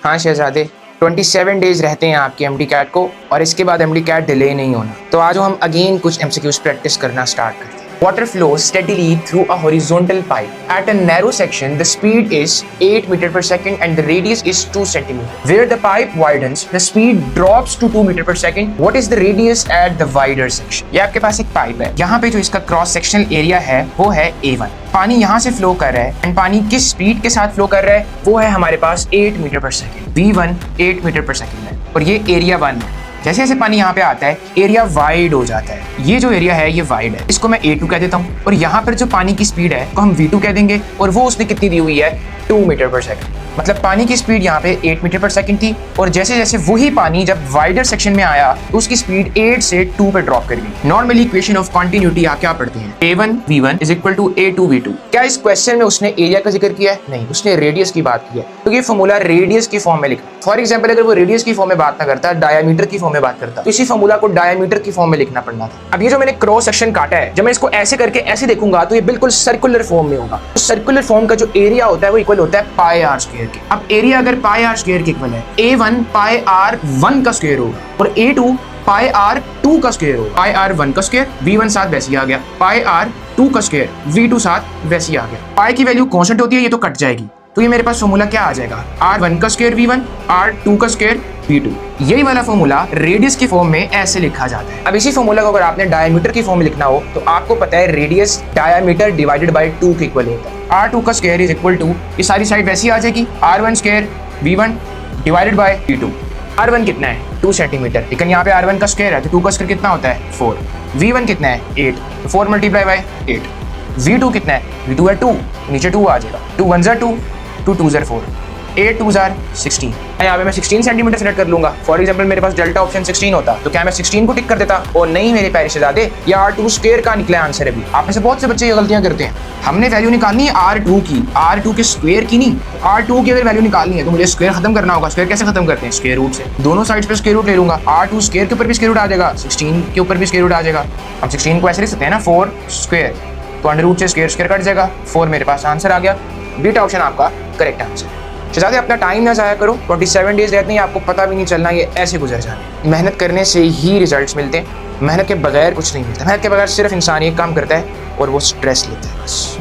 हाँ शहजादे, 27 डेज रहते हैं आपके एमडी कैट को और इसके बाद एमडी कैट डिले नहीं होना। तो आज हम अगेन कुछ एमसीक्यूज प्रैक्टिस करना स्टार्ट करते हैं। Water flows steadily through a horizontal pipe. At a narrow section, the speed is 8 meter per second and the radius is 2 centimeter. Where the pipe widens, the speed drops to 2 meter per second. What is the radius at the wider section? ये आपके पास एक pipe है, यहाँ पे जो इसका cross sectional area है वो है A1। पानी यहाँ से फ्लो कर रहा है एंड पानी किस स्पीड के साथ फ्लो कर रहा है वो है हमारे पास 8 मीटर पर सेकेंड। V1 8 मीटर पर सेकेंड है और ये एरिया 1 है। जैसे जैसे पानी यहाँ पे आता है एरिया वाइड हो जाता है। ये जो एरिया है ये वाइड है, इसको मैं A2 कह देता हूँ और यहाँ पर जो पानी की स्पीड है तो हम V2 कह देंगे और वो उसने कितनी दी हुई है 2 मीटर पर सेकंड। मतलब पानी की स्पीड यहाँ पे 8 मीटर पर सेकंड थी और जैसे जैसे वही पानी जब वाइडर सेक्शन में आया तो उसकी स्पीड 8 से 2 पे ड्रॉप कर गई। नॉर्मली इक्वेशन ऑफ कंटिन्यूटी आप क्या पढ़ते हैं, A1 V1 is equal to A2 V2। क्या इस क्वेश्चन में उसने एरिया का जिक्र किया है? नहीं, उसने रेडियस की बात की है। तो ये फॉर्मूला रेडियस की फॉर्म में लिखा। फॉर एग्जाम्पल अगर वो रेडियस की फॉर्म में बात ना करता, डायमीटर की फॉर्म में बात करता, तो इसी फॉर्मूला को डायमीटर की फॉर्म में लिखना पड़ना था। अब ये जो मैंने क्रॉस सेक्शन काटा है, जब मैं इसको ऐसे करके ऐसे देखूंगा तो ये बिल्कुल सर्कुलर फॉर्म में होगा। तो सर्कुलर फॉर्म का जो एरिया होता है वो इक्वल होता है पाई आर स्क्वायर के। अब एरिया अगर पाई आर स्क्वायर के इक्वल है, A1 पाई आर 1 का स्क्वायर होगा और A2 पाई आर 2 का स्क्वायर होगा। पाई आर 1 का स्क्वायर V1 साथ वैसे ही आ गया, पाई आर 2 का स्क्वायर V2 साथ वैसे ही आ गया। पाई की वैल्यू कांस्टेंट होती है, ये तो कट जाएगी, तो ये मेरे पास फॉर्मूला क्या आ जाएगा, R1 का स्क्वायर V1 R2 का स्क्वायर V2। यही वाला फॉर्मूला रेडियस की फॉर्म में ऐसे लिखा जाता है। अब इसी फॉर्मूला को अगर आपने डायमीटर की फॉर्म में लिखना हो तो आपको पता है रेडियस डायमीटर डिवाइडेड बाय 2 के इक्वल होता है। R2 का स्क्वायर इज इक्वल टू, ये सारी साइड वैसी आ जाएगी, R1 square V1 divided by V2। R1 कितना है 2 सेंटीमीटर, लेकिन यहाँ पे R1 का स्क्वायर है तो 2 का स्क्वायर कितना होता है 4। V1 कितना है 8, तो 4 मल्टीप्लाई बाय 8। V2 कितना है, V2 है 2, नीचे 2 आ जाएगा, 2 1 2 2 2 4, 8 2 16। यहाँ पे मैं 16 सेंटीमीटर सेलेक्ट कर लूंगा। फॉर एग्जांपल मेरे पास डेल्टा ऑप्शन 16 होता तो क्या मैं 16 को टिक कर देता? और नहीं मेरे प्यारे शहजादे, ये R2 स्क्वायर का निकला आंसर है। अभी आप में से बहुत से बच्चे ये गलतियां करते हैं। हमने वैल्यू निकालनी है R2 की, R2 के स्क्वायर की नहीं। R2 की अगर वैल्यू निकालनी है तो मुझे स्क्वायर खत्म करना होगा। स्क्वायर कैसे खत्म करते हैं, स्क्वायर रूट से। दोनों साइड्स पे स्क्वायर रूट ले लूंगा। R2 स्क्वायर के ऊपर भी स्क्वायर रूट आ जाएगा, 16 के ऊपर भी स्क्वायर रूट आ जाएगा। हम 16 को ऐसे लिख सकते हैं ना 4 स्क्वायर, तो अंडर रूट से स्क्वायर स्क्वायर कट जाएगा, 4 मेरे पास आंसर आ गया। बीटा ऑप्शन आपका करेक्ट आंसर है। शहजादे अपना टाइम ना ज़ाया करो, 27 डेज रहते हैं, आपको पता भी नहीं चलना ये ऐसे गुजर जाने। मेहनत करने से ही रिजल्ट्स मिलते हैं, मेहनत के बगैर कुछ नहीं मिलता। मेहनत के बगैर सिर्फ इंसान एक काम करता है और वो स्ट्रेस लेता है बस।